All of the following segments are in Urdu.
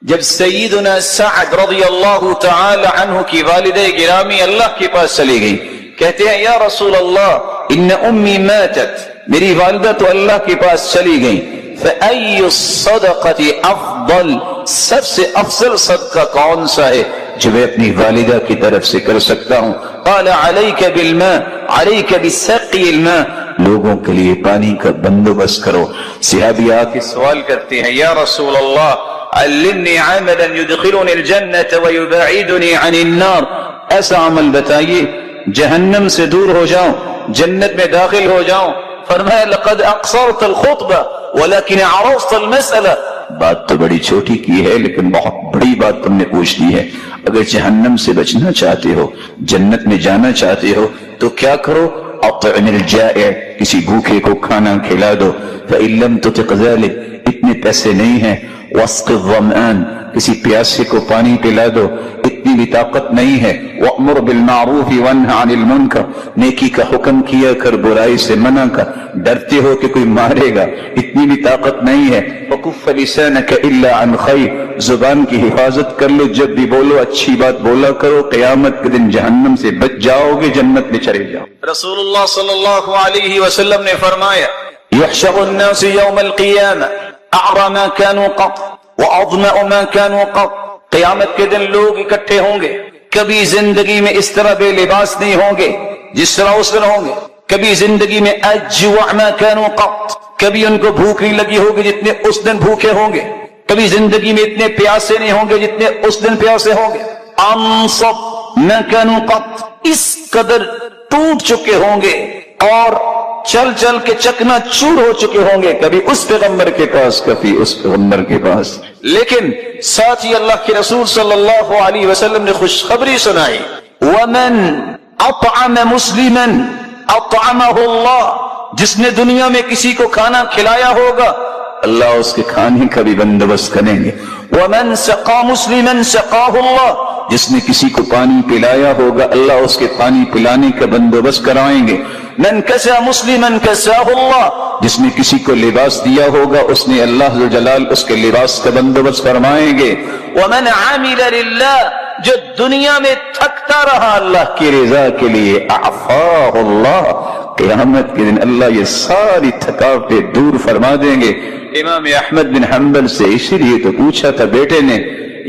جب سیدنا سعد رضی اللہ تعالی عنہ کی والدہ گرامی اللہ کے پاس چلی گئی، کہتے ہیں یا رسول اللہ ان امی ماتت، میری والدہ تو اللہ کے پاس چلی گئی، فأی الصدقۃ افضل، سب سے افضل صدقہ کون سا ہے جو میں اپنی والدہ کی طرف سے کر سکتا ہوں؟ قال علیک بالماء، علیک بسقی الماء، لوگوں کے لیے پانی کا بندوبست کرو۔ صحابی آ کے سوال کرتے ہیں یا رسول اللہ علمنی عملا يدخلني الجنة ويبعدني عن النار، ایسا عمل بتائیے جہنم سے دور ہو جاؤں، جنت میں داخل ہو جاؤں۔ فرمایا لقد اقصرت الخطبہ ولكن عرفت المسألہ، بات تو بڑی چھوٹی کی ہے لیکن بہت بڑی بات تم نے پوچھ لی ہے۔ اگر جہنم سے بچنا چاہتے ہو، جنت میں جانا چاہتے ہو تو کیا کرو؟ اطعم الجائع، کسی بھوکے کو کھانا کھلا دو، فإن لم تطق ذلك، اتنے پیسے نہیں ہیں، واسق الظمآن، کسی پیاسے کو پانی پلا دو، اتنی بھی طاقت نہیں ہے، وأمر بالمعروف وانہ عن المنکر، نیکی کا حکم کیا کر برائی سے منع کر، ڈرتے ہو کہ کوئی مارے گا، اتنی بھی طاقت نہیں ہے، وکف لسانک الا عن خیر، زبان کی حفاظت کر لو، جب بھی بولو اچھی بات بولا کرو، قیامت کے دن جہنم سے بچ جاؤ گے، جنت میں چلے جاؤ۔ رسول اللہ صلی اللہ علیہ وسلم نے فرمایا یحشر الناس یوم القیامہ اعری ما كانوا قط واظمأ ما كانوا قط، قیامت کے دن لوگ اکٹھے ہوں گے، کبھی زندگی میں اس طرح بے لباس نہیں ہوں گے جس طرح اس دن ہوں گے، کبھی زندگی میں اجوع ما كانوا قط، کبھی ان کو بھوک نہیں لگی ہوگی جتنے اس دن بھوکے ہوں گے، کبھی زندگی میں اتنے پیاسے نہیں ہوں گے جتنے اس دن پیاسے ہوں گے، انصب ما كانوا قط، اس قدر ٹوٹ چکے ہوں گے اور چل چل کے چکنا چور ہو چکے ہوں گے، کبھی اس پیغمبر کے پاس کبھی اس پیغمبر کے پاس۔ لیکن ساتھ ہی اللہ کے رسول صلی اللہ علیہ وسلم نے خوشخبری سنائی، ومن اطعم مسلما اطعمہ اللہ، جس نے دنیا میں کسی کو کھانا کھلایا ہوگا اللہ اس کے کھانے کا بھی بندوبست کریں گے، ومن سقا مسلما سقاہ اللہ، جس نے کسی کو پانی پلایا ہوگا اللہ اس کے پانی پلانے کا بندوبست کرائیں گے، من کسا مسلما کساہ اللہ، جس نے کسی کو لباس دیا ہوگا اس نے اللہ ذو جلال اس کے لباس کا بندوبست فرمائیں گے، ومن عامل للہ، جو دنیا میں تھکتا رہا اللہ کی رضا کے لیے اعفاہ اللہ، قیامت کے دن اللہ یہ ساری تھکاوٹیں دور فرما دیں گے۔ امام احمد بن حنبل سے اسی لیے تو پوچھا تھا بیٹے نے،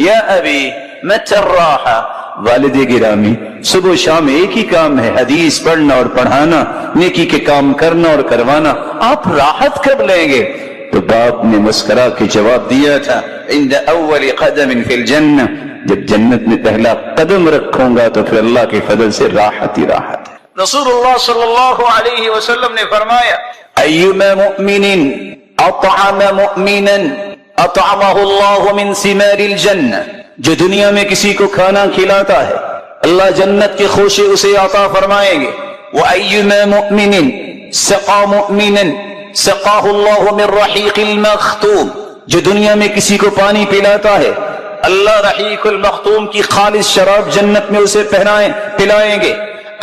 یا ابی متی الراحہ، والد گرامی صبح و شام ایک ہی کام ہے، حدیث پڑھنا اور پڑھانا، نیکی کے کام کرنا اور کروانا، آپ راحت کب لیں گے؟ تو باپ نے مسکرا کے جواب دیا تھا عند اول قدم فی الجنہ، جب جنت میں پہلا قدم رکھوں گا تو پھر اللہ کے فضل سے راحت ہی راحت ہے۔ رسول اللہ صلی اللہ علیہ وسلم نے فرمایا ایما مؤمن اطعم مؤمنا اطعمہ اللہ من ثمار الجنہ، جو دنیا میں کسی کو کھانا کھلاتا ہے اللہ جنت کے خوشے اسے عطا فرمائیں گے، وَأَيُّمَا مُؤْمِنٍ سَقَى مُؤْمِنًا سَقَاهُ اللَّهُ مِنْ رَحِيقِ الْمَخْتُومِ، جو دنیا میں کسی کو پانی پلاتا ہے اللہ رحیق المختوم کی خالص شراب جنت میں اسے پلائیں گے،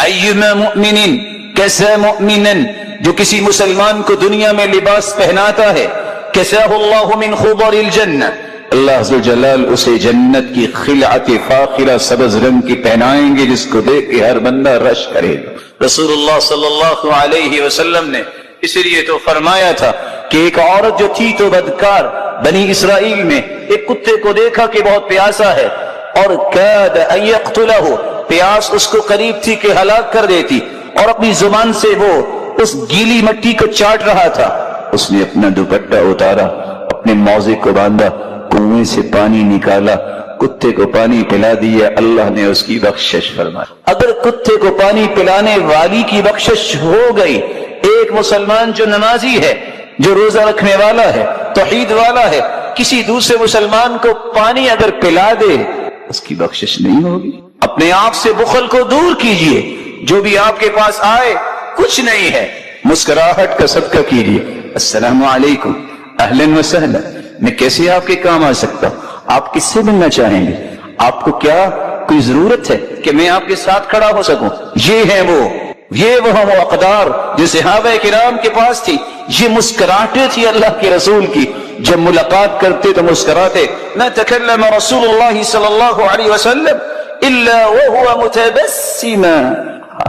أَيُّمَا مُؤْمِنٍ كَسَى مُؤْمِنًا، جو کسی مسلمان کو دنیا میں لباس پہناتا ہے كَسَاهُ اللَّهُ مِنْ خُضَرِ الْجَنَّةِ، اللہ عز و جلال اسے جنت کی خلعت فاخرہ سبز رنگ کی پہنائیں گے جس کو دیکھ کے ہر بندہ رش کرے گا۔ رسول اللہ صلی اللہ علیہ وسلم نے اس لیے تو فرمایا تھا کہ ایک عورت جو تھی تو بدکار، بنی اسرائیل میں ایک کتے کو دیکھا کہ بہت پیاسا ہے اور کاد ان یقتلہ، پیاس اس کو قریب تھی کہ ہلاک کر دیتی، اور اپنی زبان سے وہ اس گیلی مٹی کو چاٹ رہا تھا، اس نے اپنا دوپٹہ اتارا، اپنے موزے کو باندھا، کنویں سے پانی نکالا، کتے کو پانی پلا دیا، اللہ نے اس کی بخشش فرمائی۔ اگر کتے کو پانی پلانے والی کی بخشش ہو گئی، ایک مسلمان جو نمازی ہے، جو روزہ رکھنے والا ہے، توحید والا ہے، کسی دوسرے مسلمان کو پانی اگر پلا دے اس کی بخشش نہیں ہوگی؟ اپنے آپ سے بخل کو دور کیجئے، جو بھی آپ کے پاس آئے کچھ نہیں ہے، مسکراہٹ کا صدقہ کیجئے، السلام علیکم، اہلا وسہلا، میں کیسے آپ کے کام آ سکتا ہوں؟ آپ کس سے ملنا چاہیں گے؟ آپ کو کیا کوئی ضرورت ہے کہ میں آپ کے ساتھ کھڑا ہو سکوں؟ یہ ہیں وہ اقدار جو صحابہ کرام کے پاس تھی، یہ مسکراہٹیں تھی اللہ کے رسول کی جب ملاقات کرتے تو مسکراتے. ما تکلم رسول اللہ صلی اللہ علیہ وسلم الا وهو متبسما.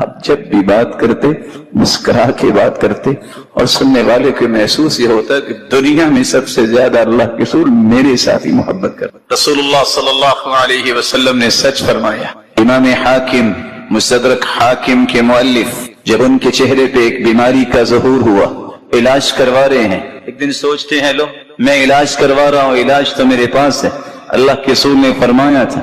آپ جب بھی بات کرتے مسکرا کے بات کرتے اور سننے والے کو محسوس یہ ہوتا ہے کہ دنیا میں سب سے زیادہ اللہ کے رسول میرے ساتھ ہی محبت کرتے. رسول اللہ صلی اللہ علیہ وسلم نے سچ فرمایا. امام حاکم مستدرک حاکم کے مؤلف جب ان کے چہرے پہ ایک بیماری کا ظہور ہوا, علاج کروا رہے ہیں, ایک دن سوچتے ہیں لو میں علاج کروا رہا ہوں, علاج تو میرے پاس ہے. اللہ کے رسول نے فرمایا تھا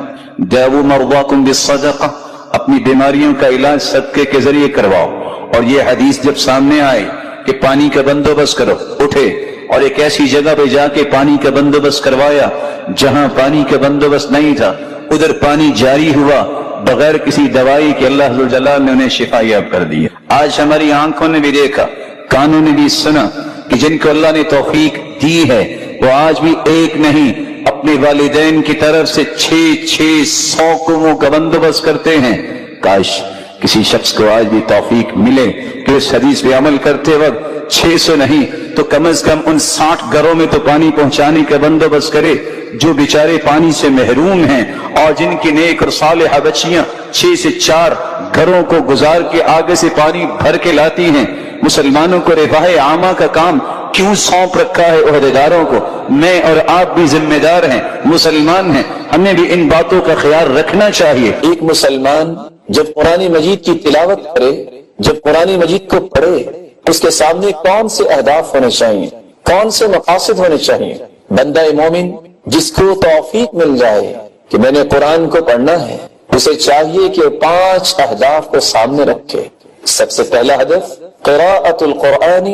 دعوا مرضاکم بالصدقہ, اپنی بیماریوں کا علاج صدقے کے ذریعے کرواؤ. اور یہ حدیث جب سامنے آئے کہ پانی کا بندوبست کرو, اٹھے اور ایک ایسی جگہ پہ جا کے پانی کا بندوبست کروایا جہاں پانی کا بندوبست نہیں تھا, ادھر پانی جاری ہوا بغیر کسی دوائی کے. اللہ ذو الجلال نے انہیں شفا یاب کر دی. آج ہماری آنکھوں نے بھی دیکھا, کانوں نے بھی سنا کہ جن کو اللہ نے توفیق دی ہے وہ آج بھی ایک نہیں اپنے والدین کی طرف سے 600 کنووں کا بندوبست کرتے ہیں. کاش کسی شخص کو آج بھی توفیق ملے کہ اس حدیث پہ عمل کرتے وقت 600 نہیں تو کم از کم ان 60 گھروں میں تو پانی پہنچانے کا بندوبست کرے جو بیچارے پانی سے محروم ہیں اور جن کی نیک اور صالحہ بچیاں 6 سے 4 گھروں کو گزار کے آگے سے پانی بھر کے لاتی ہیں. مسلمانوں کو رفاہ عامہ کا کام کیوں سونپ رکھا ہے عہدیداروں کو؟ میں اور آپ بھی ذمہ دار ہیں, مسلمان ہیں, ہمیں بھی ان باتوں کا خیال رکھنا چاہیے. ایک مسلمان جب قرآن مجید کی تلاوت کرے, جب قرآن مجید کو پڑھے, اس کے سامنے کون سے اہداف ہونے چاہیے, کون سے مقاصد ہونے چاہیے؟ بندہ مومن جس کو توفیق مل جائے کہ میں نے قرآن کو پڑھنا ہے, اسے چاہیے کہ 5 اہداف کو سامنے رکھے. سب سے پہلا ہدف قراءۃ القرآن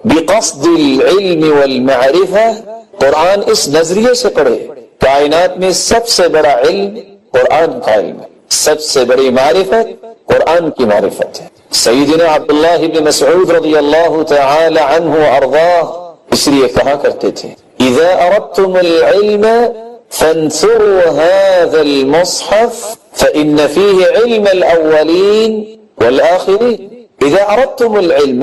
بقصد العلم والمعرفہ, قرآن اس نظریے سے پڑھے کائنات میں سب سے بڑا علم قرآن کا علم ہے, سب سے بڑی معرفت قرآن کی معرفت ہے. سیدنا عبداللہ بن مسعود رضی اللہ تعالی عنہ وارضاہ اس لیے کہا کرتے تھے اذا اردتم العلم فانثروا هذا المصحف فإن فيه علم الاولین والآخرین. اذا اردتم العلم,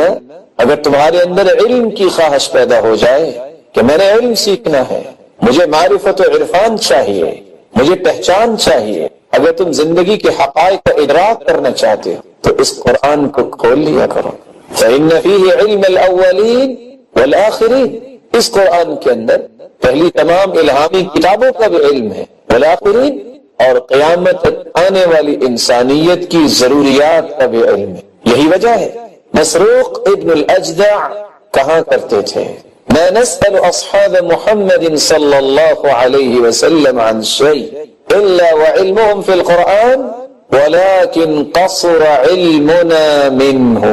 اگر تمہارے اندر علم کی خواہش پیدا ہو جائے کہ میں نے علم سیکھنا ہے, مجھے معرفت و عرفان چاہیے, مجھے پہچان چاہیے, اگر تم زندگی کے حقائق کا ادراک کرنا چاہتے ہو تو اس قرآن کو کھول لیا کرو. فإن فيه علم الاولین والآخرین, اس قرآن کے اندر پہلی تمام الہامی کتابوں کا بھی علم ہے, والآخرین, اور قیامت تک آنے والی انسانیت کی ضروریات کا بھی علم ہے. یہی وجہ ہے مسروق ابن الاجدع کہا کرتے تھے ما نسأل اصحاب محمد صلی اللہ علیہ وسلم عن شيء الا وعلمهم في القرآن ولكن قصر علمنا منه.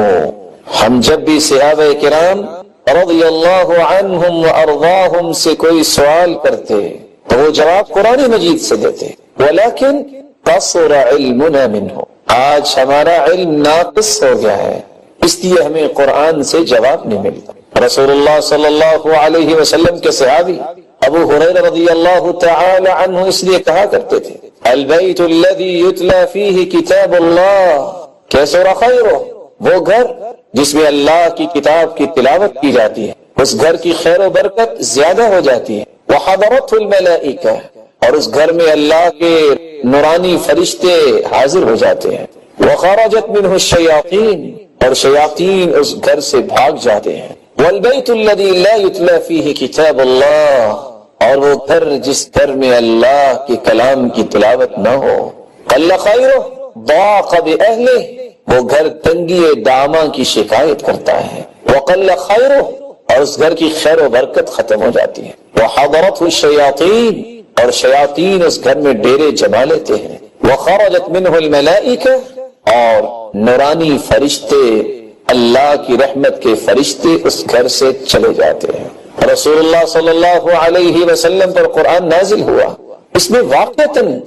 ہم جب بھی صحابہ کرام رضی اللہ عنہم وارضاہم سے کوئی سوال کرتے تو وہ جواب قرآن مجید سے دیتے, ولیکن قصر علمنا منه, آج ہمارا علم ناقص ہو گیا ہے اس لیے ہمیں قرآن سے جواب نہیں ملتا. رسول اللہ صلی اللہ علیہ وسلم کے صحابی ابو ہریرہ رضی اللہ تعالی عنہ اس لیے کہا کرتے تھے البیت الذی یتلی فیہ کتاب اللہ کیسر خیرہ, وہ گھر جس میں اللہ کی کتاب کی تلاوت کی جاتی ہے اس گھر کی خیر و برکت زیادہ ہو جاتی ہے. وحضرته الملائکہ, اور اس گھر میں اللہ کے نورانی فرشتے حاضر ہو جاتے ہیں. وخرجت منه الشیاطین, اور شیاطین اس گھر سے بھاگ جاتے ہیں. والبیت الذی لا یتلی فیہ کتاب اللہ, اور وہ گھر جس گھر میں اللہ کے کلام کی تلاوت نہ ہو. قل خیرہ ضاق بأہلہ, وہ گھر تنگی داماں کی شکایت کرتا ہے. وقل خیرہ, اور اس گھر کی خیر و برکت ختم ہو جاتی ہے. وحضرته الشیاطین, اور شیاطین اس گھر میں ڈیرے جما لیتے ہیں. وخرجت منه الملائکہ, اور نورانی فرشتے اللہ کی رحمت کے فرشتے اس گھر سے چلے جاتے ہیں. رسول اللہ صلی اللہ علیہ وسلم پر قرآن نازل ہوا, اس میں واقعتاً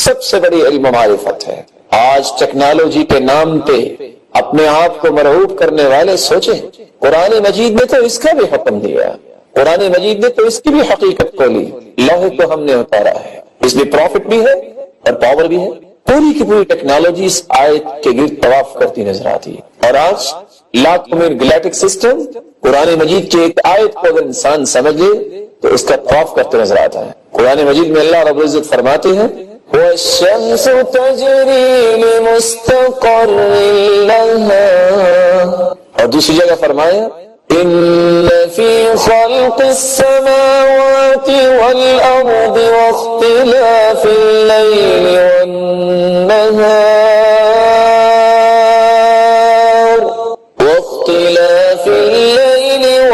سب سے بڑی علم و معرفت ہے. آج ٹیکنالوجی کے نام پہ اپنے آپ کو مرعوب کرنے والے سوچیں قرآن مجید نے تو اس کا بھی حکم دیا, قرآن مجید نے تو اس کی بھی حقیقت کو لی, لوح کو ہم نے اتارا ہے, اس میں پروفٹ بھی ہے اور پاور بھی ہے. پوری کی پوری ٹیکنالوجی اس آیت کے گرد طواف کرتی نظر آتی ہے. اور آج لاکھوں میں گلیکٹک سسٹم قرآن مجید کی ایک آیت کو اگر انسان سمجھ لے تو اس کا طواف کرتے نظر آتا ہے۔ قرآن مجید میں اللہ رب العزت فرماتے ہیں وَالشَّمْسُ تَجْرِي لِمُسْتَقَرٍّ لَهَا، اور دوسری جگہ فرمایا إِنَّ فِي خَلْقِ السَّمَاوَاتِ وَالْأَرْضِ وَاخْتِلَافِ اللَّيْلِ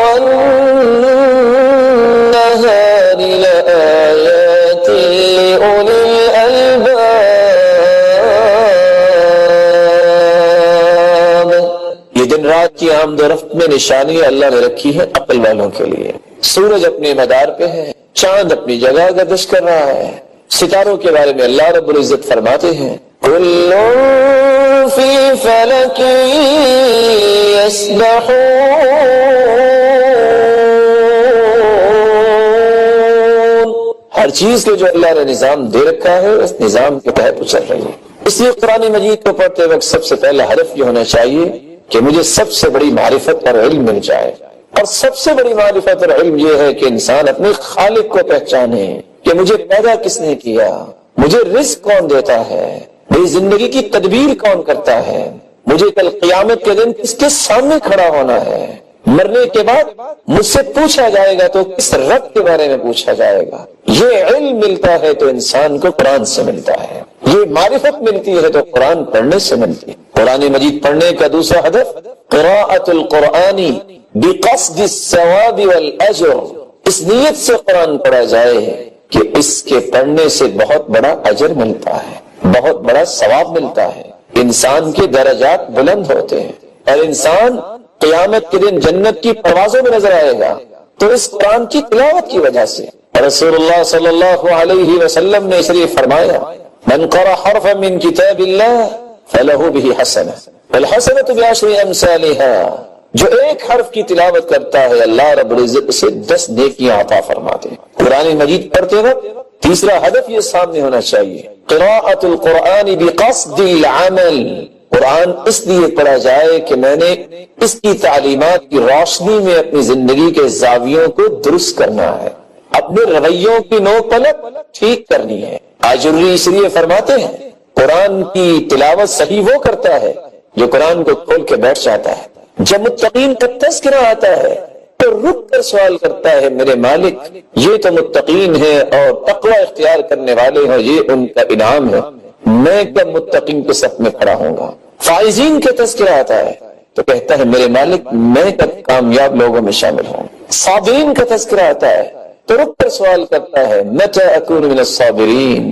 وَالنَّهَارِ لَآيَاتٍ لِأُولِي الْأَلْبَابِ۔ یہ دن رات کی آمد و رفت میں نشانیاں اللہ نے رکھی ہے عقل والوں کے لیے۔ سورج اپنے مدار پہ ہے، چاند اپنی جگہ گردش کر رہا ہے۔ ستاروں کے بارے میں اللہ رب العزت فرماتے ہیں كُلٌّ فِي فَلَكٍ يَسْبَحُونَ، ہر چیز کے جو اللہ نے نظام دے رکھا ہے اس نظام کے تحت چل رہی ہے۔ اس لیے قرآن مجید کو پڑھتے وقت سب سے پہلا ہدف یہ ہونا چاہیے کہ مجھے سب سے بڑی معرفت اور علم مل جائے، اور سب سے بڑی معرفت اور علم یہ ہے کہ انسان اپنے خالق کو پہچانے کہ مجھے پیدا کس نے کیا، مجھے رزق کون دیتا ہے، میری زندگی کی تدبیر کون کرتا ہے، مجھے کل قیامت کے دن کس کے سامنے کھڑا ہونا ہے، مرنے کے بعد مجھ سے پوچھا جائے گا تو کس رب کے بارے میں پوچھا جائے گا۔ یہ علم ملتا ہے تو انسان کو قرآن سے ملتا ہے، یہ معرفت ملتی ہے تو قرآن پڑھنے سے ملتی ہے۔ قرآن مجید پڑھنے کا دوسرا ہدف قراءۃ القرآن بقصد الثواب والاجر، اس نیت سے قرآن پڑھا جائے کہ اس کے پڑھنے سے بہت بڑا اجر ملتا ہے، بہت بڑا ثواب ملتا ہے، انسان کے درجات بلند ہوتے ہیں اور انسان قیامت کے دن جنت کی پروازوں میں نظر آئے گا تو اس قرآن کی تلاوت کی وجہ سے۔ رسول اللہ صلی اللہ علیہ وسلم نے اس لیے فرمایا من قرأ حرفا من کتاب اللہ فلہ بہ حسنہ والحسنۃ بعشر امثالها، جو ایک حرف کی تلاوت کرتا ہے اللہ رب العزت اسے 10 نیکیاں عطا فرماتے ہیں۔ قرآن مجید پڑھتے وقت تیسرا ہدف یہ سامنے ہونا چاہیے قراءۃ القرآن بقصد العمل، قرآن اس لیے پڑھا جائے کہ میں نے اس کی تعلیمات کی روشنی میں اپنی زندگی کے زاویوں کو درست کرنا ہے، اپنے رویوں کی نوک پلک ٹھیک کرنی ہے۔ آجری اس لیے فرماتے ہیں قرآن کی تلاوت صحیح وہ کرتا ہے جو قرآن کو کھول کے بیٹھ جاتا ہے، جب متقین کا تذکرہ آتا ہے تو رک کر سوال کرتا ہے میرے مالک یہ تو متقین ہیں اور تقوی اختیار کرنے والے ہیں، یہ ان کا انعام ہے، میں کب متقین کے صف میں کھڑا ہوں گا۔ فائزین کا تذکرہ آتا ہے تو کہتا ہے میرے مالک میں کب کامیاب لوگوں میں شامل ہوں۔ صابرین کا تذکرہ آتا ہے تو رک کر سوال کرتا ہے متى اکون من الصابرین،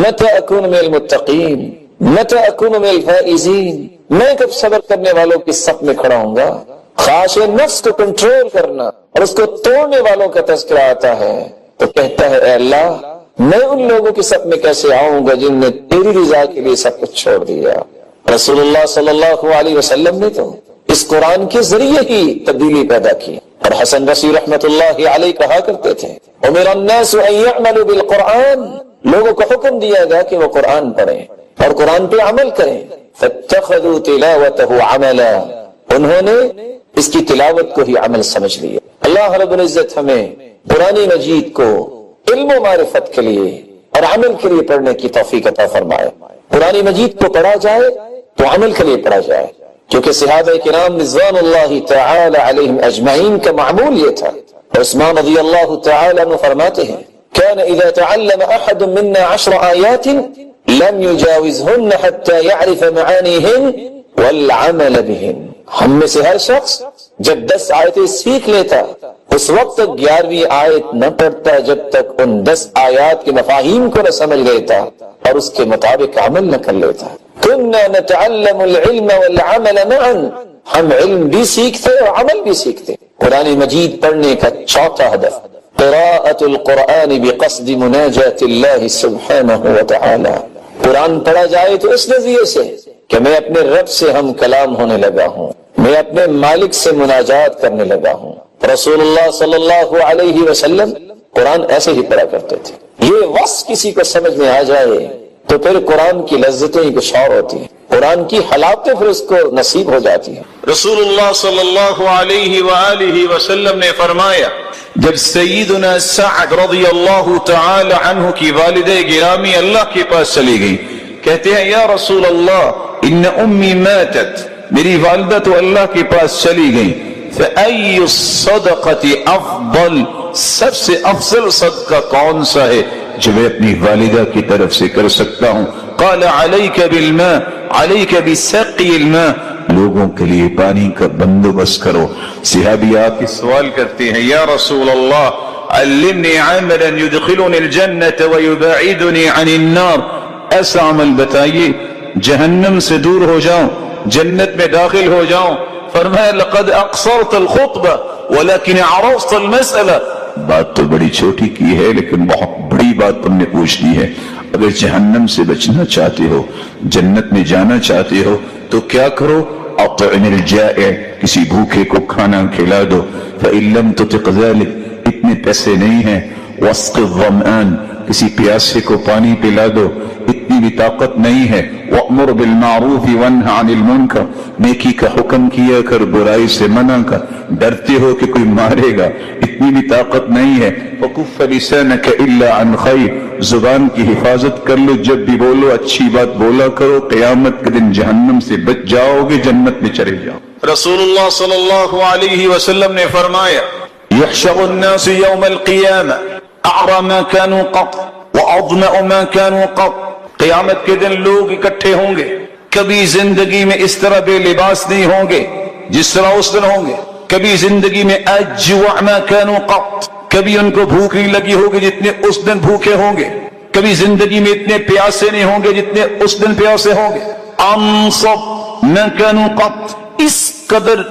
متى اکون من المتقین، متى اکون من الفائزین، میں کب صبر کرنے والوں کی صف میں کھڑا ہوں گا۔ خواہش نفس کو کنٹرول کرنا اور اس کو توڑنے والوں کا تذکرہ آتا ہے تو کہتا ہے اے اللہ میں ان لوگوں کی صف میں کیسے آؤں گا جن نے تیری رضا کے لیے سب کچھ چھوڑ دیا۔ رسول اللہ صلی اللہ علیہ وسلم نے تو اس قرآن کے ذریعے ہی تبدیلی پیدا کی، اور حسن بصری رحمت اللہ علیہ کہا کرتے تھے امر الناس ان يعملوا بالقرآن، لوگوں کو حکم دیا گیا کہ وہ قرآن پڑھیں اور قرآن پہ عمل کریں، فاتخذوا تلاوته عملا، انہوں نے اس کی تلاوت کو ہی عمل سمجھ لیا۔ اللہ رب العزت ہمیں قرآن مجید کو علم و معرفت کے لیے اور عمل کے لیے پڑھنے کی توفیق عطا فرمائے۔ قرآن مجید کو پڑھا جائے تو عمل کے لیے پڑھا جائے، کیونکہ صحابہ کرام رضوان اللہ تعالی علیہم اجمعین کا معمول یہ تھا۔ عثمان رضی اللہ تعالی عنہ فرماتے ہیں كان اذا تعلم احد منا 10 آیات لم يجاوزهن حتى يعرف معانيهن والعمل بهن، ہم میں سے ہر شخص جب 10 آیتیں سیکھ لیتا اس وقت تک 11ویں آیت نہ پڑھتا جب تک ان 10 آیات کے مفاہیم کو نہ سمجھ لیتا اور اس کے مطابق عمل نہ کر لیتا۔ كنا نتعلم العلم والعمل معا، ہم علم بھی سیکھتے اور عمل بھی سیکھتے۔ قرآن مجید پڑھنے کا چوتھا ہدف قراءۃ القرآن بقصد مناجاة اللہ سبحانہ وتعالی، قرآن پڑھا جائے تو اس نظریے سے کہ میں اپنے رب سے ہم کلام ہونے لگا ہوں، میں اپنے مالک سے مناجات کرنے لگا ہوں۔ رسول اللہ صلی اللہ علیہ وسلم قرآن ایسے ہی پڑھا کرتے تھے۔ یہ وصف کسی کو سمجھ میں آ جائے تو پھر قرآن کی لذتیں ہی کچھ اور ہوتی ہیں، قرآن کی حلاوتیں پھر اس کو نصیب ہو جاتی ہیں۔ رسول اللہ صلی اللہ علیہ وآلہ وسلم نے فرمایا، جب سیدنا سعد رضی اللہ تعالی عنہ کی والدہ گرامی اللہ کے پاس چلی گئی، کہتے ہیں یا رسول اللہ ان امی ماتت، میری والدہ تو اللہ کے پاس چلی گئی، فأی الصدقۃ افضل، سب سے افضل صدقہ کون سا ہے جو میں اپنی والدہ کی طرف سے کر سکتا ہوں؟ قال علیک بالماء، علیک بسقی الماء، لوگوں کے لیے پانی کا بندوبست کرو۔ صحابی آ کے سوال کرتے ہیں یا رسول اللہ علمنی عملا یدخلنی الجنة ویبعدنی عن النار، ایسا عمل بتائیے جہنم سے دور ہو جاؤں، جنت میں داخل ہو جاؤں۔ فرمایا لقد اقصرت الخطبہ ولكن عرضت المسئلہ، بات تو بڑی چھوٹی کی ہے لیکن بہت بڑی بات تم نے پوچھ لی ہے۔ اگر جہنم سے بچنا چاہتے ہو، جنت میں جانا چاہتے ہو تو کیا کرو؟ اطعم الجائع، کسی بھوکے کو کھانا کھلا دو، فإن لم تطق ذلك، اتنے پیسے نہیں ہیں، واسق الظمآن، کسی پیاسے کو پانی پلا دو، اتنی بھی طاقت نہیں ہے، وأمر بالمعروف وانہ عن المنکر، نیکی کا حکم کیا کر، برائی سے منع کر، ڈرتے ہو کہ کوئی مارے گا، اتنی بھی طاقت نہیں ہے، وکف لسانک الا عن خیر، زبان کی حفاظت کر لو، جب بھی بولو اچھی بات بولا کرو، قیامت کے دن جہنم سے بچ جاؤ گے، جنت میں چلے جاؤ۔ رسول اللہ صلی اللہ علیہ وسلم نے فرمایا یحشر الناس یوم القیامہ اعری ما كانوا قط واظمأ ما كانوا قط، قیامت کے دن لوگ اکٹھے ہوں گے، کبھی زندگی میں اس طرح بے لباس نہیں ہوں گے جس طرح اس دن ہوں گے، کبھی زندگی میں اجوع ما كانوا قط، کبھی ان کو بھوک نہیں لگی ہوگی جتنے اس دن بھوکے ہوں گے، کبھی زندگی میں اتنے پیاسے نہیں ہوں گے جتنے اس دن پیاسے ہوں گے، انصب ما كانوا قط، اس قدر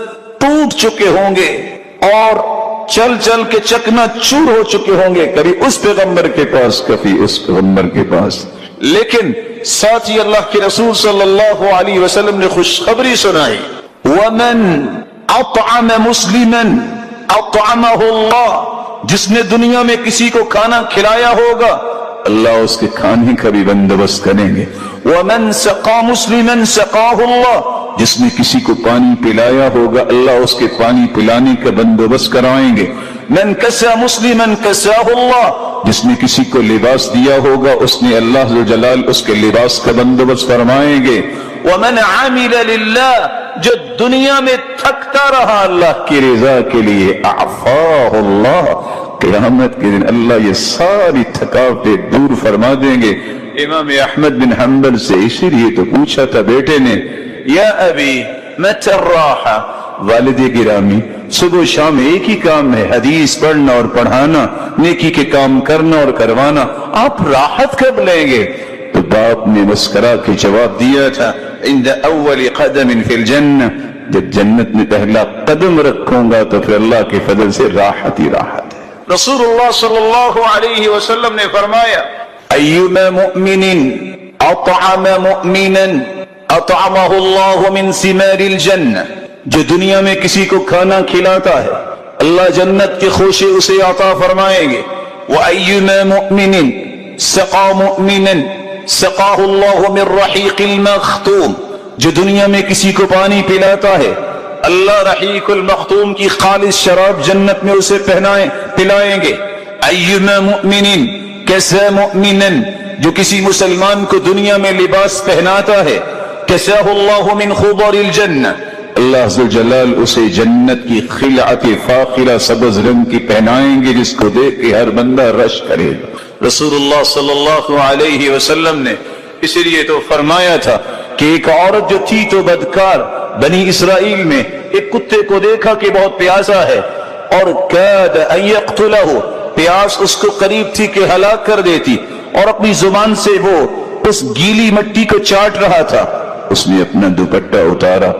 ٹوٹ چکے ہوں گے اور چل چل کے چکنا چور ہو چکے ہوں گے، کبھی اس پیغمبر کے پاس کبھی اس پیغمبر کے پاس۔ لیکن ساتھ ہی اللہ کے رسول صلی اللہ علیہ وسلم نے خوشخبری سنائی، ومن اطعم مسلما اطعمہ اللہ، جس نے دنیا میں کسی کو کھانا کھلایا ہوگا اللہ اس کے کھانے کا بھی بندوبست کریں گے، ومن سقا مسلما سقاہ اللہ، جس نے کسی کو پانی پلایا ہوگا اللہ اس کے پانی پلانے کا بندوبست کرائیں گے، من کسا مسلما کساہ اللہ، جس نے کسی کو لباس دیا ہوگا اس نے اللہ ذو جلال اس کے لباس کا بندوبست فرمائیں گے، ومن عامل للہ، جو دنیا میں تھکتا رہا اللہ کی رضا کے لیے اعفاہ اللہ، قیامت کے دن اللہ یہ ساری تھکاوٹیں دور فرما دیں گے۔ امام احمد بن حنبل سے اسی لیے تو پوچھا تھا بیٹے نے، یا ابی متی الراحہ، والد گرامی صبح و شام ایک ہی کام ہے، حدیث پڑھنا اور پڑھانا، نیکی کے کام کرنا اور کروانا، آپ راحت کب لیں گے؟ تو باپ نے مسکرا کے جواب دیا تھا، عند اول قدم فی الجنہ، جب جنت میں پہلا قدم رکھوں گا تو پھر اللہ کے فضل سے راحت ہی راحت ہے۔ رسول اللہ صلی اللہ علیہ وسلم نے فرمایا ایما مؤمن اطعم مؤمنا اطعمہ اللہ من ثمار الجنہ، جو دنیا میں کسی کو کھانا کھلاتا ہے اللہ جنت کے خوشے اسے عطا فرمائیں گے، وَأَيُّمَا مُؤْمِنٍ سَقَى مُؤْمِنًا سَقَاهُ اللَّهُ مِنْ رَحِيقِ الْمَخْتُومِ، جو دنیا میں کسی کو پانی پلاتا ہے اللہ رحیق المختوم کی خالص شراب جنت میں اسے پلائیں گے، ایما مؤمن کسا مؤمنا، جو کسی مسلمان کو دنیا میں لباس پہناتا ہے کساہ اللہ من خضر الجنہ، اللہ عز و جلال اسے جنت کی خلعت فاخرہ سبز رنگ کی پہنائیں گے جس کو دیکھ کے ہر بندہ رش کرے گا۔ رسول اللہ صلی اللہ علیہ وسلم نے اس لیے تو فرمایا تھا کہ ایک عورت جو تھی تو بدکار، بنی اسرائیل میں ایک کتے کو دیکھا کہ بہت پیاسا ہے اور کاد ان یقتلہ، پیاس اس کو قریب تھی کہ ہلاک کر دیتی، اور اپنی زبان سے وہ اس گیلی مٹی کو چاٹ رہا تھا، اس نے اپنا دوپٹہ اتارا،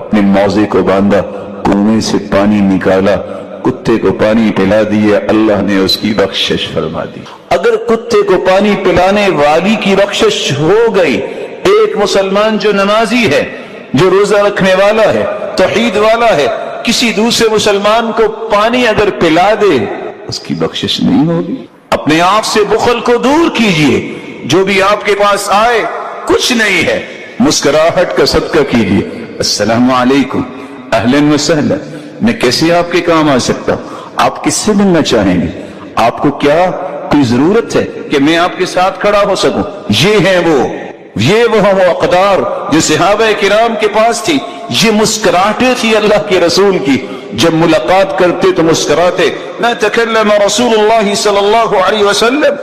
اپنے موزے کو باندھا، کنویں سے پانی نکالا، کتے کو پانی پلا دیا، اللہ نے اس کی بخشش فرما دی۔ اگر کتے کو پانی پلانے والی کی بخشش ہو گئی، ایک مسلمان جو نمازی ہے، جو روزہ رکھنے والا ہے، توحید والا ہے، کسی دوسرے مسلمان کو پانی اگر پلا دے اس کی بخشش نہیں ہوگی۔ اپنے آپ سے بخل کو دور کیجئے، جو بھی آپ کے پاس آئے کچھ نہیں ہے، مسکراہٹ کا صدقہ کیجیے، السلام علیکم، اہلاً وسہلا، میں کیسے آپ کے کام آ سکتا ہوں؟ آپ کس سے ملنا چاہیں گے؟ آپ کو کیا کوئی ضرورت ہے کہ میں آپ کے ساتھ کھڑا ہو سکوں؟ یہ وہ اقدار جو صحابہ کرام کے پاس تھی، یہ مسکراہٹیں تھی اللہ کے رسول کی، جب ملاقات کرتے تو مسکراتے. ما تکلم رسول اللہ صلی اللہ علیہ وسلم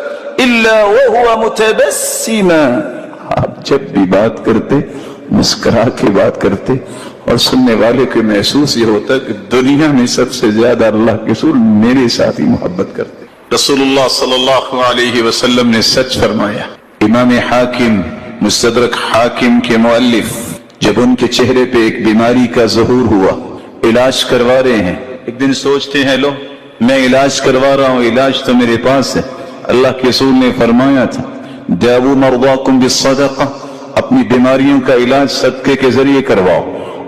الا وهو متبسما، آپ جب بھی بات کرتے مسکرا کے بات کرتے، اور سننے والے کو محسوس یہ ہوتا کہ دنیا میں سب سے زیادہ اللہ کے رسول میرے ساتھ ہی محبت کرتے. رسول اللہ صلی اللہ علیہ وسلم نے سچ فرمایا. امام حاکم مستدرک حاکم کے مؤلف جب ان کے چہرے پہ ایک بیماری کا ظہور ہوا، علاج کروا رہے ہیں، ایک دن سوچتے ہیں لو میں علاج کروا رہا ہوں، علاج تو میرے پاس ہے. اللہ کے رسول نے فرمایا تھا داؤوا مرضاکم بالصدقہ، اپنی بیماریوں کا علاج صدقے کے ذریعے کرواؤ.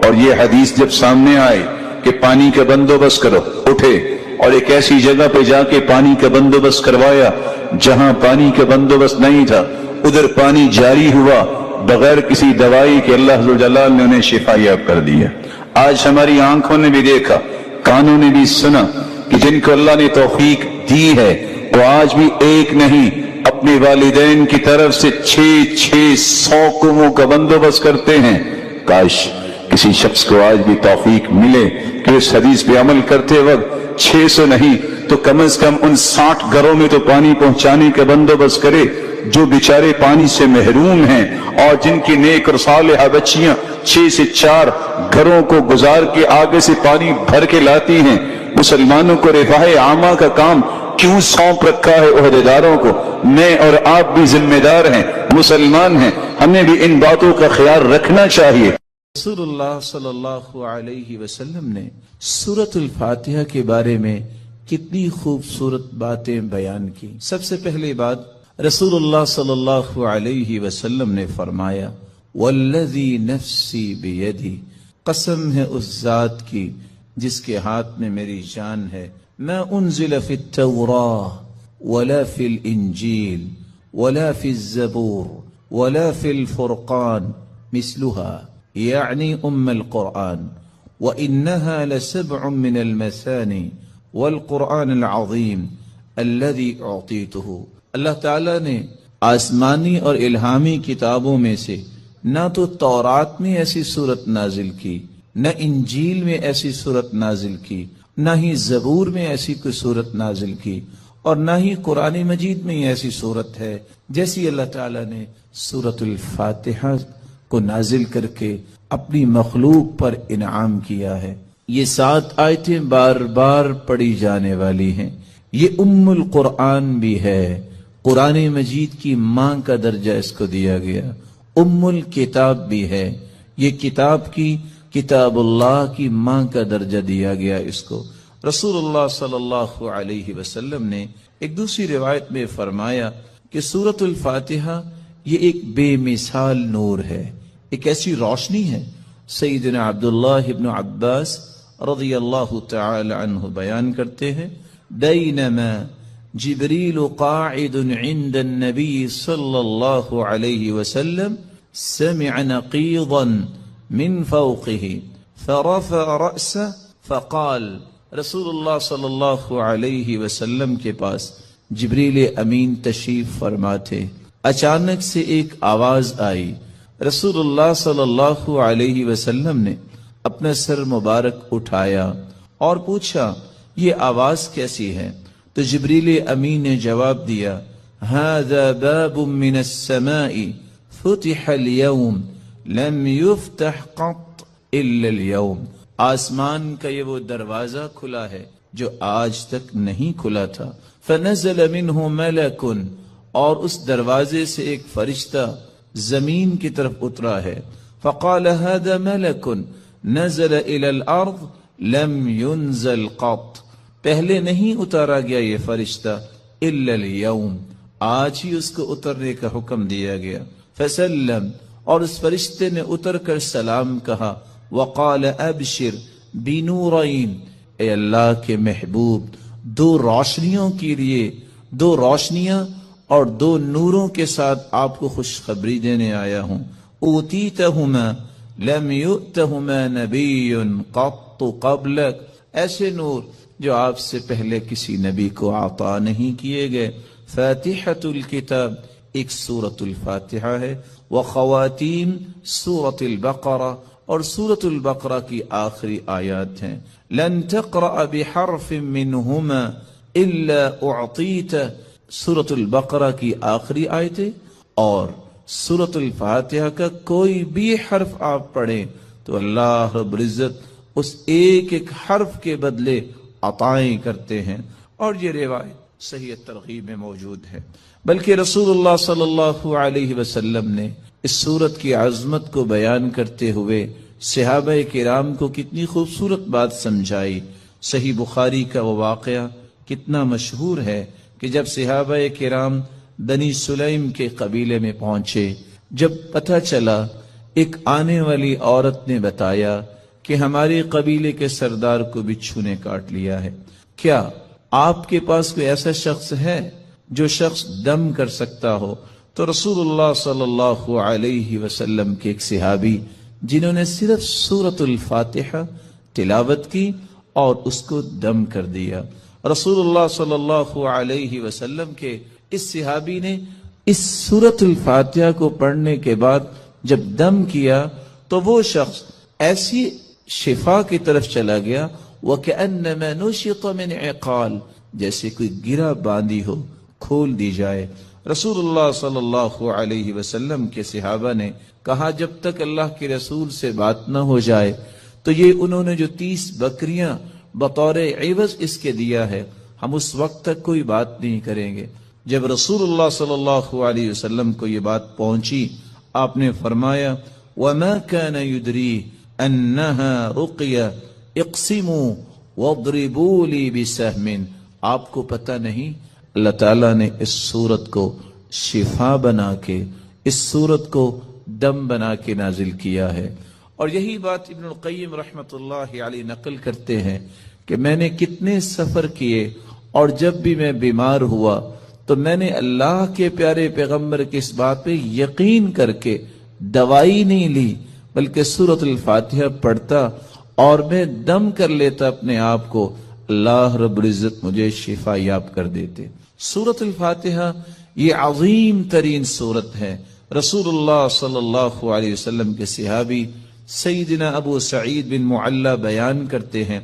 اور یہ حدیث جب سامنے آئے کہ پانی کا بندوبست کرو، اٹھے اور ایک ایسی جگہ پہ جا کے پانی کا بندوبست کروایا جہاں پانی کا بندوبست نہیں تھا، ادھر پانی جاری ہوا بغیر کسی دوائی کے. اللہ عز و جل نے انہیں شفا یاب کر دیا. آج ہماری آنکھوں نے بھی دیکھا، کانوں نے بھی سنا کہ جن کو اللہ نے توفیق دی ہے وہ آج بھی ایک نہیں اپنے والدین کی طرف سے 600 کنووں کا بندوبست کرتے ہیں. کاش کسی شخص کو آج بھی توفیق ملے کہ اس حدیث پہ عمل کرتے وقت 600 نہیں تو کم از کم ان 60 گھروں میں تو پانی پہنچانے کا بندوبست کرے جو بیچارے پانی سے محروم ہیں، اور جن کی نیک اور صالحہ بچیاں 6 سے 4 گھروں کو گزار کے آگے سے پانی بھر کے لاتی ہیں. مسلمانوں کو رفاہ عامہ کا کام کیوں سونپ رکھا ہے عہدیداروں کو؟ میں اور آپ بھی ذمہ دار ہیں، مسلمان ہیں، ہمیں بھی ان باتوں کا خیال رکھنا چاہیے. رسول اللہ صلی اللہ علیہ وسلم نے سورۃ الفاتحہ کے بارے میں کتنی خوبصورت باتیں بیان کی. سب سے پہلی بات رسول اللہ صلی اللہ علیہ وسلم نے فرمایا والذی نفسی بیدی، قسم ہے اس ذات کی جس کے ہاتھ میں میری جان ہے، ما انزل فی التوراہ ولا فی الانجیل ولا فی الزبور ولا فی الفرقان مثلها، یعنی القرآن، وإنها لسبع من المثانی والقرآن العظیم الذي اعطیته. اللہ تعالیٰ نے آسمانی اور الہامی کتابوں میں سے نہ تو تورات میں ایسی صورت نازل کی، نہ انجیل میں ایسی صورت نازل کی، نہ ہی زبور میں ایسی کوئی صورت نازل کی، اور نہ ہی قرآن مجید میں ایسی صورت ہے جیسی اللہ تعالیٰ نے سورۃ الفاتحہ کو نازل کر کے اپنی مخلوق پر انعام کیا ہے. یہ 7 آیتیں بار بار پڑھی جانے والی ہیں. یہ القرآن بھی ہے، قرآن مجید کی ماں کا درجہ اس کو دیا گیا. الکتاب بھی ہے، یہ کتاب اللہ کی ماں کا درجہ دیا گیا اس کو. رسول اللہ صلی اللہ علیہ وسلم نے ایک دوسری روایت میں فرمایا کہ سورۃ الفاتحہ یہ ایک بے مثال نور ہے، ایک ایسی روشنی ہے. سیدنا عبداللہ ابن عباس رضی اللہ تعالی عنہ بیان کرتے ہیں بینما جبریل قاعد عند النبی صلی اللہ علیہ وسلم سمع نقیضا من فوقه فرفع رأسه فقال. رسول اللہ صلی اللہ علیہ وسلم کے پاس جبریل امین تشریف فرما تھے. اچانک سے ایک آواز آئی. رسول اللہ صلی اللہ علیہ وسلم نے اپنا سر مبارک اٹھایا اور پوچھا یہ آواز کیسی ہے؟ تو جبریل امین نے جواب دیا هذا باب من السماء فتح اليوم لم يفتح قط الا اليوم. آسمان کا یہ وہ دروازہ کھلا ہے جو آج تک نہیں کھلا تھا. فنزل منه ملک، اور اس دروازے سے ایک فرشتہ زمین کی طرف اترا ہے. فقال هذا ملک نزل الى الارض لم ينزل قط، پہلے نہیں اتارا گیا یہ فرشتہ الا اليوم، آج ہی اس کو اترنے کا حکم دیا گیا. فسلم، اور اس فرشتے نے اتر کر سلام کہا. وقال ابشر بنورین، اے اللہ کے محبوب 2 روشنیوں کے لیے، 2 روشنیاں اور 2 نوروں کے ساتھ آپ کو خوشخبری دینے آیا ہوں. اوتیتہما لم یؤتہما نبی قط قبلک، ایسے نور جو آپ سے پہلے کسی نبی کو عطا نہیں کیے گئے. فاتحۃ الکتاب ایک سورۃ الفاتحہ ہے، وخواتیم سورۃ البقرہ، اور سورۃ البقرہ کی آخری آیات ہیں. لن تقرأ بحرف منہما الا اعطیت، سورۃ البقرہ کی آخری آیتیں اور سورۃ الفاتحہ کا کوئی بھی حرف آپ پڑھیں تو اللہ رب العزت اس ایک ایک حرف کے بدلے عطائیں کرتے ہیں. اور یہ روایت صحیح ترغیب میں موجود ہے. بلکہ رسول اللہ صلی اللہ علیہ وسلم نے اس سورت کی عظمت کو بیان کرتے ہوئے صحابہ کرام کو کتنی خوبصورت بات سمجھائی. صحیح بخاری کا وہ واقعہ کتنا مشہور ہے کہ جب صحابہ کرام بنی سلیم کے قبیلے میں پہنچے، جب پتہ چلا ایک آنے والی عورت نے بتایا کہ ہمارے قبیلے کے سردار کو بچھو نے کاٹ لیا ہے، کیا آپ کے پاس کوئی ایسا شخص ہے جو شخص دم کر سکتا ہو؟ تو رسول اللہ صلی اللہ علیہ وسلم کے ایک صحابی جنہوں نے صرف سورۃ الفاتحہ تلاوت کی اور اس کو دم کر دیا. رسول اللہ صلی اللہ علیہ وسلم کے اس صحابی نے اس سورۃ الفاتحہ کو پڑھنے کے بعد جب دم کیا تو وہ شخص ایسی شفا کی طرف چلا گیا وَكَأَنَّمَا نُشِطَ مِنْ عِقَالٍ، جیسے کوئی گرہ باندھی ہو کھول دی جائے. رسول اللہ صلی اللہ علیہ وسلم کے صحابہ نے کہا جب تک اللہ کے رسول سے بات نہ ہو جائے تو یہ انہوں نے جو 30 بکریاں بطور عوض اس کے دیا ہے ہم اس وقت تک کوئی بات نہیں کریں گے. جب رسول اللہ صلی اللہ علیہ وسلم کو یہ بات پہنچی آپ نے فرمایا وَمَا كَانَ يُدْرِي أَنَّهَا رُقْيَ اقْسِمُوا وَاضْرِبُوا لِي بِسَهْمٍ، آپ کو پتہ نہیں اللہ تعالیٰ نے اس صورت کو شفا بنا کے، اس صورت کو دم بنا کے نازل کیا ہے. اور یہی بات ابن القیم رحمت اللہ علیہ نقل کرتے ہیں کہ میں نے کتنے سفر کیے اور جب بھی میں بیمار ہوا تو میں نے اللہ کے پیارے پیغمبر کی اس بات پہ یقین کر کے دوائی نہیں لی بلکہ سورۃ الفاتحہ پڑھتا اور میں دم کر لیتا اپنے آپ کو، اللہ رب العزت مجھے شفا یاب کر دیتے. سورۃ الفاتحہ یہ عظیم ترین سورت ہے. رسول اللہ صلی اللہ علیہ وسلم کے صحابی سیدنا ابو سعید بن معلی بیان کرتے ہیں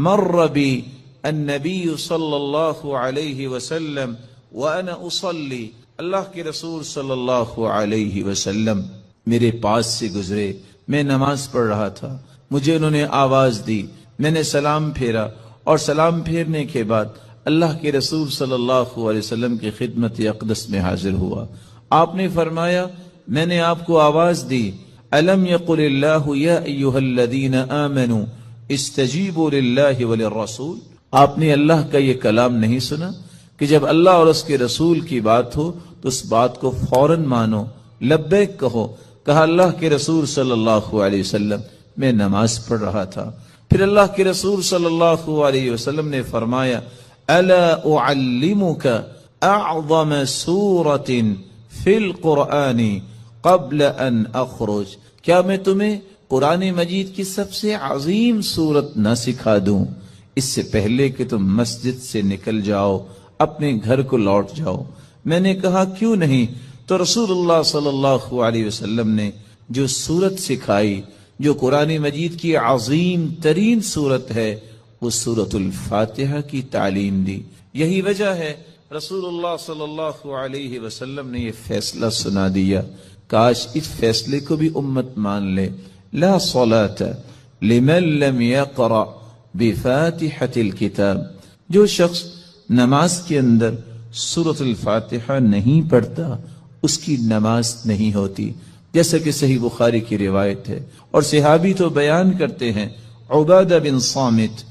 مر بی النبی صلی اللہ علیہ وسلم وانا اصلی، اللہ کے رسول صلی اللہ علیہ وسلم میرے پاس سے گزرے، میں نماز پڑھ رہا تھا، مجھے انہوں نے آواز دی، میں نے سلام پھیرا اور سلام پھیرنے کے بعد اللہ کے رسول صلی اللہ علیہ وسلم کی خدمت اقدس میں حاضر ہوا. آپ نے فرمایا میں نے آپ کو آواز دی الم یقل اللہ یا ایھا الذین آمنوا استجیبوا للہ وللرسول، آپ نے اللہ کا یہ کلام نہیں سنا کہ جب اللہ اور اس کے رسول کی بات ہو تو اس بات کو فوراً مانو، لبیک کہو. کہا اللہ کے رسول صلی اللہ علیہ وسلم میں نماز پڑھ رہا تھا. پھر اللہ کے رسول صلی اللہ علیہ وسلم نے فرمایا الا اعلمک اعظم سورۃ فی القرآن قبل ان اخرج، کیا میں تمہیں قرآن مجید کی سب سے عظیم سورت نہ سکھا دوں اس سے پہلے کہ تم مسجد سے نکل جاؤ، اپنے گھر کو لوٹ جاؤ؟ میں نے کہا کیوں نہیں؟ تو رسول اللہ صلی اللہ علیہ وسلم نے جو سورت سکھائی جو قرآن مجید کی عظیم ترین سورت ہے وہ سورۃ الفاتحہ کی تعلیم دی. یہی وجہ ہے رسول اللہ صلی اللہ علیہ وسلم نے یہ فیصلہ سنا دیا، کاش اس فیصلے کو بھی امت مان لے. لا صلاۃ لمن لم یقرأ بفاتحۃ الکتاب، جو شخص نماز کے اندر سورۃ الفاتحہ نہیں پڑھتا اس کی نماز نہیں ہوتی، جیسا کہ صحیح بخاری کی روایت ہے. اور صحابی تو بیان کرتے ہیں عبادہ بن صامت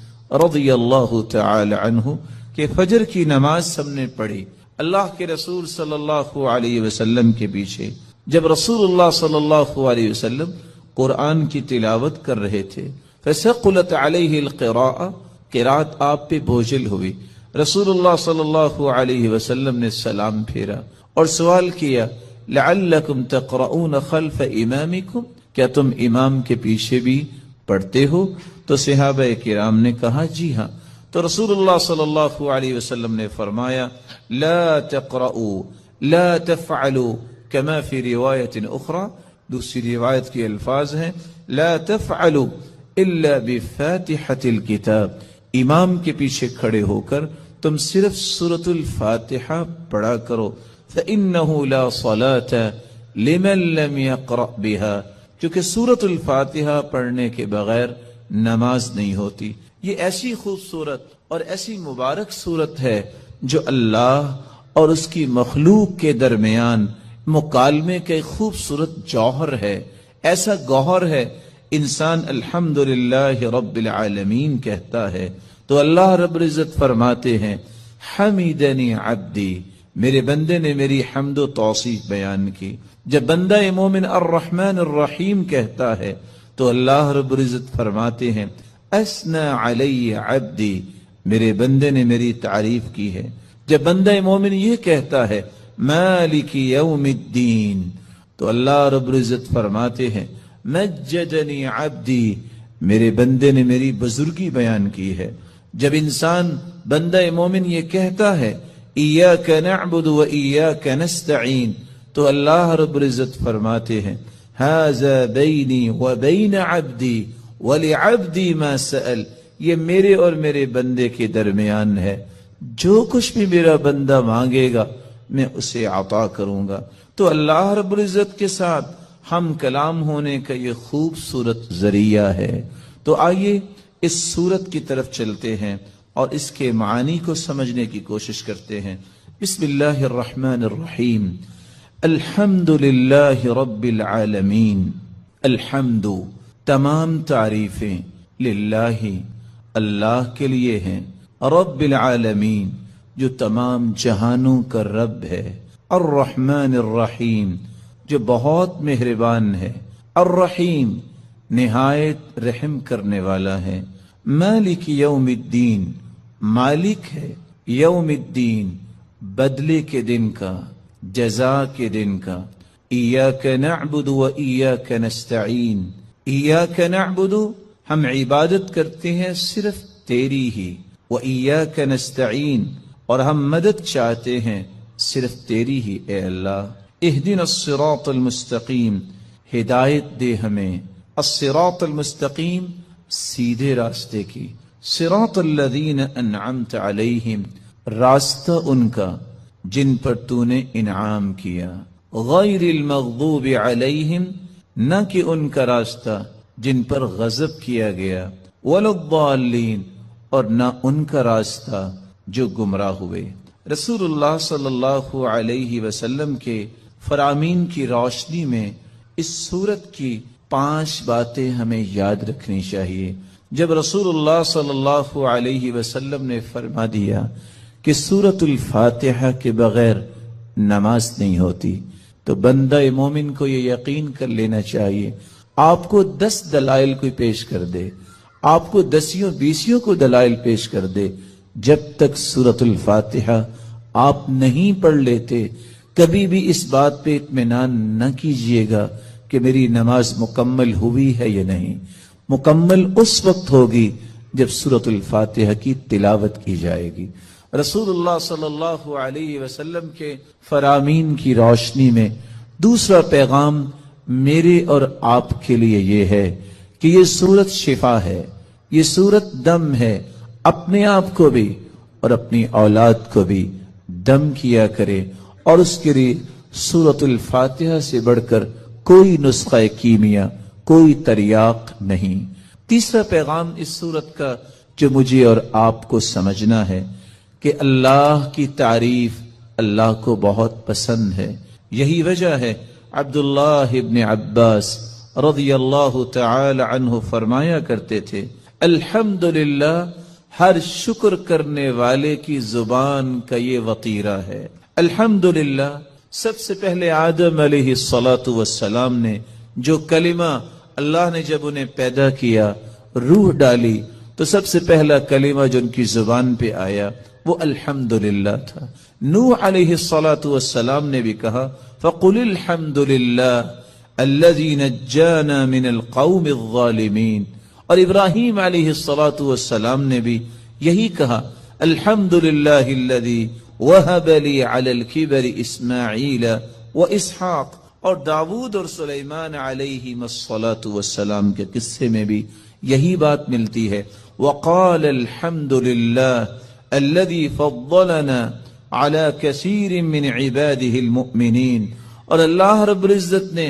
رضی اللہ تعالی عنہ کہ فجر کی سب نے پڑھی اللہ کے رسول صلی اللہ علیہ وسلم کے پیچھے. جب رسول اللہ صلی اللہ علیہ وسلم قرآن کی تلاوت کر رہے تھے فثقلت علیہ القراءة، قرات آپ پہ بوجھل ہوئی. رسول اللہ صلی اللہ علیہ وسلم نے سلام پھیرا اور سوال کیا لعلکم تقرؤون خلف امامکم، کیا تم امام کے پیچھے بھی پڑھتے ہو؟ تو صحابہ کرام نے کہا جی ہاں۔ تو رسول اللہ صلی اللہ علیہ وسلم نے فرمایا لا تقرؤوا لا تفعلوا كما فی روایت اخرى، دوسری روایت کے الفاظ ہیں لا تفعلوا الا بفاتحة الكتاب، امام کے پیچھے کھڑے ہو کر تم صرف سورۃ الفاتحہ پڑھا کرو، فإنه لا صلاة لمن لم يقرأ بها، کیونکہ سورۃ الفاتحہ پڑھنے کے بغیر نماز نہیں ہوتی۔ یہ ایسی خوبصورت اور ایسی مبارک صورت ہے جو اللہ اور اس کی مخلوق کے درمیان مکالمے کا ایک خوبصورت جوہر ہے، ایسا گوہر ہے۔ انسان الحمدللہ رب العالمین کہتا ہے تو اللہ رب العزت فرماتے ہیں حمیدنی عبدی، میرے بندے نے میری حمد و توصیف بیان کی۔ جب بندہ مومن الرحمن الرحیم کہتا ہے تو اللہ رب العزت فرماتے ہیں اثنى علی عبدی، میرے بندے نے میری تعریف کی ہے۔ جب بندہ مومن یہ کہتا ہے مالک یوم الدین تو اللہ رب العزت فرماتے ہیں مجدنی عبدی، میرے بندے نے میری بزرگی بیان کی ہے۔ جب انسان بندہ مومن یہ کہتا ہے ایاک نعبد و ایاک نستعین تو اللہ رب العزت فرماتے ہیں ھذا بینی و بین عبدی ولعبدی ما سأل، یہ میرے اور میرے بندے کے درمیان ہے، جو کچھ بھی میرا بندہ مانگے گا میں اسے عطا کروں گا۔ تو اللہ رب العزت کے ساتھ ہم کلام ہونے کا یہ خوبصورت ذریعہ ہے۔ تو آئیے اس سورت کی طرف چلتے ہیں اور اس کے معانی کو سمجھنے کی کوشش کرتے ہیں۔ بسم اللہ الرحمن الرحیم، الحمد للہ رب العالمین، الحمد تمام تعریفیں للہ اللہ کے لیے ہیں، رب العالمین جو تمام جہانوں کا رب ہے، الرحمن الرحیم جو بہت مہربان ہے، الرحیم نہایت رحم کرنے والا ہے، مالک یوم الدین مالک ہے یوم الدین بدلے کے دن کا، جزا کے دن کا، ایاک نعبد و ایاک نستعین، ایاک نعبد ہم عبادت کرتے ہیں صرف تیری ہی، و ایاک نستعین اور ہم مدد چاہتے ہیں صرف تیری ہی اے اللہ۔ اہدنا الصراط المستقیم، ہدایت دے ہمیں، الصراط المستقیم سیدھے راستے کی، صراط الذین انعمت علیہم راستہ ان کا جن پر تو نے انعام کیا، غیر المغضوب علیہم نہ کہ ان کا راستہ جن پر غضب کیا گیا، ولا الضالین اور نہ ان کا راستہ جو گمراہ ہوئے۔ رسول اللہ صلی اللہ علیہ وسلم کے فرامین کی روشنی میں اس سورت کی 5 باتیں ہمیں یاد رکھنی چاہیے۔ جب رسول اللہ صلی اللہ علیہ وسلم نے فرما دیا کہ سورۃ الفاتحہ کے بغیر نماز نہیں ہوتی تو بندہ مومن کو یہ یقین کر لینا چاہیے، آپ کو 10 دلائل کوئی پیش کر دے، آپ کو 10 کو دلائل پیش کر دے، جب تک سورۃ الفاتحہ آپ نہیں پڑھ لیتے کبھی بھی اس بات پہ اطمینان نہ کیجئے گا کہ میری نماز مکمل ہوئی ہے یا نہیں۔ مکمل اس وقت ہوگی جب سورۃ الفاتحہ کی تلاوت کی جائے گی۔ رسول اللہ صلی اللہ علیہ وسلم کے فرامین کی روشنی میں دوسرا پیغام میرے اور آپ کے لیے یہ ہے کہ یہ سورت شفا ہے، یہ سورت دم ہے، اپنے آپ کو بھی اور اپنی اولاد کو بھی دم کیا کرے، اور اس کے لیے سورۃ الفاتحہ سے بڑھ کر کوئی نسخہ کیمیا، کوئی تریاق نہیں۔ تیسرا پیغام اس سورت کا جو مجھے اور آپ کو سمجھنا ہے کہ اللہ کی تعریف اللہ کو بہت پسند ہے۔ یہی وجہ ہے عبداللہ ابن عباس رضی اللہ تعالی عنہ فرمایا کرتے تھے الحمدللہ ہر شکر کرنے والے کی زبان کا یہ وطیرہ ہے۔ الحمدللہ سب سے پہلے آدم علیہ السلام نے جو کلمہ اللہ نے جب انہیں پیدا کیا، روح ڈالی، تو سب سے پہلا کلمہ جو ان کی زبان پہ آیا وہ الحمدللہ تھا۔ نوح علیہ السلام نے بھی کہا فَقُلِ الْحَمْدُ لِلَّهِ الَّذِي نَجَّانَا مِنَ الْقَوْمِ الظَّالِمِينَ، اور ابراہیم علیہ السلام نے بھی یہی کہا الحمدللہ الذی وہب لی علی الکبر اسماعیل و اسحاق، اور داود اور سلیمان علیہ السلام کے قصے میں بھی یہی بات ملتی ہے وقال الحمدللہ الذی فضلنا علی کثیر من عباده المؤمنین، اور اللہ رب العزت نے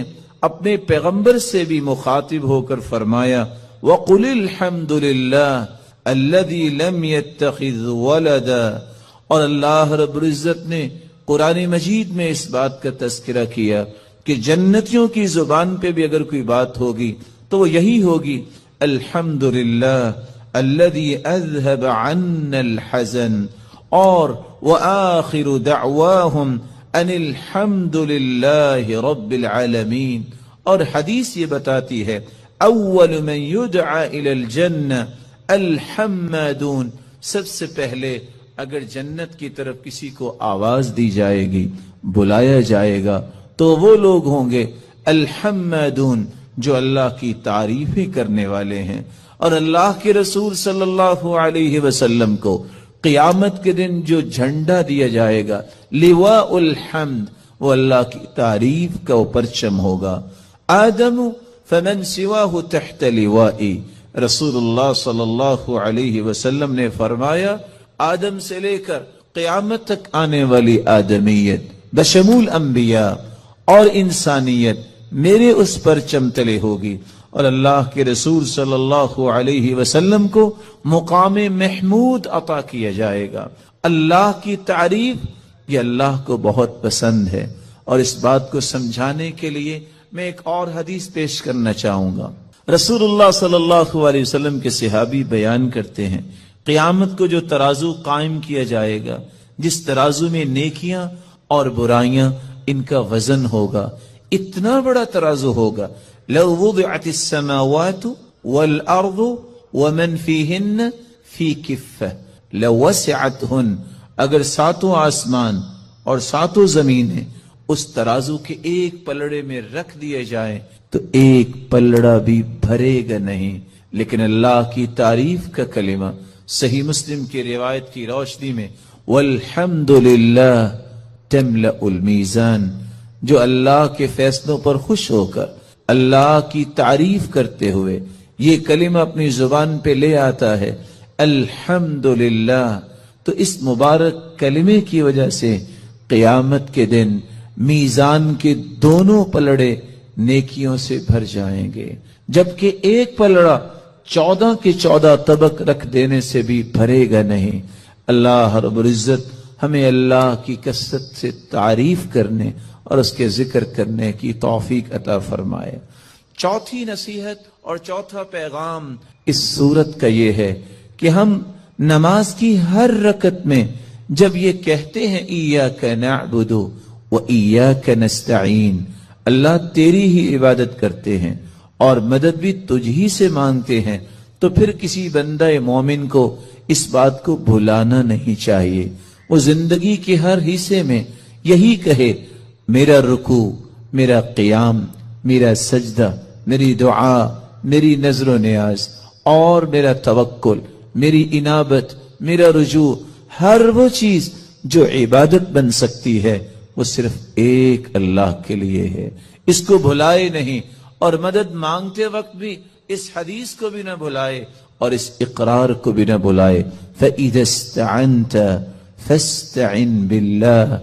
اپنے پیغمبر سے بھی مخاطب ہو کر فرمایا وَقُلِ الْحَمْدُ لِلَّهِ الَّذِي لَمْ يَتَّخِذْ وَلَدًا، اور اللہ رب العزت نے قرآن مجید میں اس بات کا تذکرہ کیا کہ جنتیوں کی زبان پہ بھی اگر کوئی بات ہوگی تو وہ یہی ہوگی الحمدللہ الذي اذهب عنا الحزن، اور وآخر دعواهم ان الحمد للہ رب العالمین، اور حدیث یہ بتاتی ہے اول من یدعى الى الجنہ الحمادون، سب سے پہلے اگر جنت کی طرف کسی کو آواز دی جائے گی، بلایا جائے گا، تو وہ لوگ ہوں گے الحمادون جو اللہ کی تعریفیں کرنے والے ہیں۔ اور اللہ کے رسول صلی اللہ علیہ وسلم کو قیامت کے دن جو جھنڈا دیا جائے گا لواء الحمد، وہ اللہ کی تعریف کا وہ پرچم ہوگا۔ آدم فمن سواہ تحت لوائی، رسول اللہ صلی اللہ علیہ وسلم نے فرمایا آدم سے لے کر قیامت تک آنے والی آدمیت بشمول انبیاء اور انسانیت میرے اس پرچم تلے ہوگی، اور اللہ کے رسول صلی اللہ علیہ وسلم کو مقام محمود عطا کیا جائے گا۔ اللہ کی تعریف یہ اللہ کو بہت پسند ہے، اور اس بات کو سمجھانے کے لیے میں ایک اور حدیث پیش کرنا چاہوں گا۔ رسول اللہ صلی اللہ علیہ وسلم کے صحابی بیان کرتے ہیں قیامت کو جو ترازو قائم کیا جائے گا، جس ترازو میں نیکیاں اور برائیاں ان کا وزن ہوگا، اتنا بڑا ترازو ہوگا لو وضعت السماوات والارض ومن فیہن فی کفہ لوسعتہن، اگر ساتوں آسمان اور ساتوں زمینیں اس ترازو کے ایک پلڑے میں رکھ دیے جائیں تو ایک پلڑا بھی بھرے گا نہیں۔ لیکن اللہ کی تعریف کا کلمہ صحیح مسلم کی روایت کی روشنی میں والحمدللہ تملأ المیزان، جو اللہ کے فیصلوں پر خوش ہو کر اللہ کی تعریف کرتے ہوئے یہ کلمہ اپنی زبان پہ لے آتا ہے الحمدللہ، تو اس مبارک کلمے کی وجہ سے قیامت کے دن میزان کے دونوں پلڑے نیکیوں سے بھر جائیں گے، جبکہ ایک پلڑا 14 کے 14 طبق رکھ دینے سے بھی بھرے گا نہیں۔ اللہ رب العزت ہمیں اللہ کی کثرت سے تعریف کرنے اور اس کے ذکر کرنے کی توفیق عطا فرمائے۔ چوتھی نصیحت اور چوتھا پیغام اس سورت کا یہ ہے کہ ہم نماز کی ہر رکعت میں جب یہ کہتے ہیں ایاک نعبد و ایاک نستعین، اللہ تیری ہی عبادت کرتے ہیں اور مدد بھی تجھ ہی سے مانگتے ہیں، تو پھر کسی بندہ مومن کو اس بات کو بھلانا نہیں چاہیے۔ وہ زندگی کے ہر حصے میں یہی کہے میرا رکوع، میرا قیام، میرا سجدہ، میری دعا، میری نظر و نیاز اور میرا توکل، میری انابت، میرا رجوع، ہر وہ چیز جو عبادت بن سکتی ہے وہ صرف ایک اللہ کے لیے ہے، اس کو بھلائے نہیں، اور مدد مانگتے وقت بھی اس حدیث کو بھی نہ بھلائے اور اس اقرار کو بھی نہ بھلائے فَإِذَا اسْتَعَنْتَ فَاسْتَعِنْ بِاللَّهِ،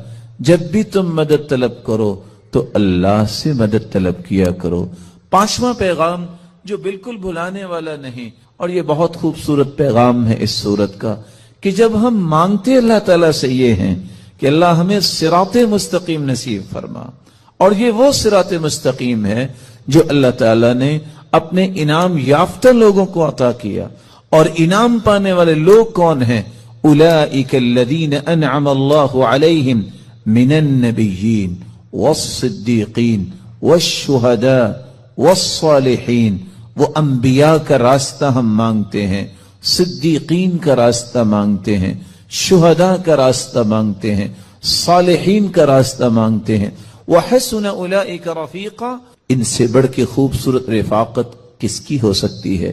جب بھی تم مدد طلب کرو تو اللہ سے مدد طلب کیا کرو۔ پانچواں پیغام جو بالکل بھلانے والا نہیں، اور یہ بہت خوبصورت پیغام ہے اس سورت کا، کہ جب ہم مانگتے اللہ تعالیٰ سے یہ ہیں کہ اللہ ہمیں صراط مستقیم نصیب فرما، اور یہ وہ صراط مستقیم ہے جو اللہ تعالیٰ نے اپنے انعام یافتہ لوگوں کو عطا کیا، اور انعام پانے والے لوگ کون ہیں؟ اولئک الذین انعم اللہ علیہم من النبیین والصدیقین والشہداء والصالحین۔ وہ انبیاء کا راستہ ہم مانگتے ہیں، صدیقین کا راستہ مانگتے ہیں، شہداء کا راستہ مانگتے ہیں، صالحین کا راستہ مانگتے ہیں۔ وَحَسُنَ أُولَئِكَ رَفِيقًا، ان سے بڑھ کے خوبصورت رفاقت کس کی ہو سکتی ہے؟